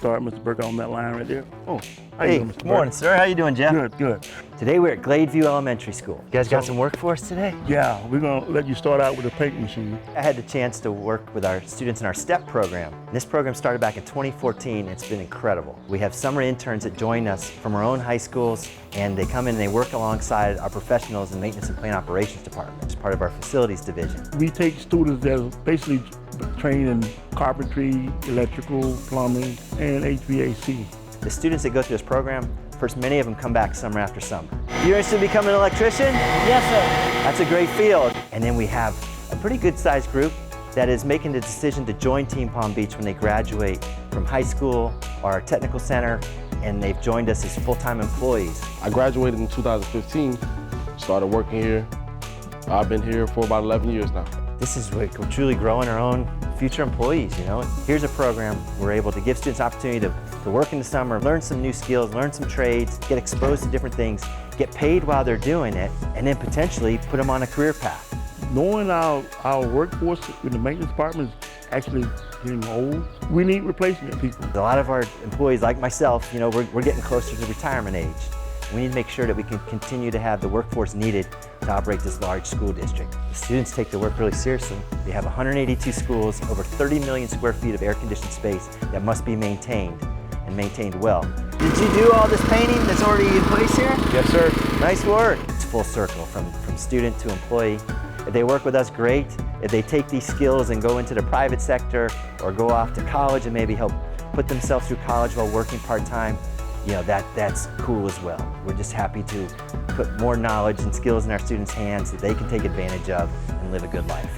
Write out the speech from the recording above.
start, Mr. Burke, on that line right there. Oh, how Hey, you doing, Mr. good morning, sir. How you doing, Jeff? Good, good. Today we're at Glade View Elementary School. You guys got some work for us today? Yeah, we're gonna let you start out with a paint machine. I had the chance to work with our students in our STEP program. This program started back in 2014. It's been incredible. We have summer interns that join us from our own high schools, and they come in and they work alongside our professionals in maintenance and plant operations department as part of our facilities division. We take students that are basically trained in carpentry, electrical, plumbing, and HVAC. The students that go through this program, first many of them come back summer after summer. You're interested in becoming an electrician? Yes, sir. That's a great field. And then we have a pretty good sized group that is making the decision to join Team Palm Beach when they graduate from high school or our technical center, and they've joined us as full-time employees. I graduated in 2015, started working here. I've been here for about 11 years now. This is where we're truly growing our own future employees, you know. Here's a program we're able to give students opportunity to work in the summer, learn some new skills, learn some trades, get exposed to different things, get paid while they're doing it, and then potentially put them on a career path. Knowing our workforce in the maintenance department is actually getting old, we need replacement people. A lot of our employees, like myself, you know, we're getting closer to retirement age. We need to make sure that we can continue to have the workforce needed to operate this large school district. The students take their work really seriously. They have 182 schools, over 30 million square feet of air-conditioned space that must be maintained, and maintained well. Did you do all this painting that's already in place here? Yes, sir. Nice work. It's full circle from student to employee. If they work with us, great. If they take these skills and go into the private sector or go off to college and maybe help put themselves through college while working part-time, you know, that's cool as well. We're just happy to put more knowledge and skills in our students' hands that they can take advantage of and live a good life.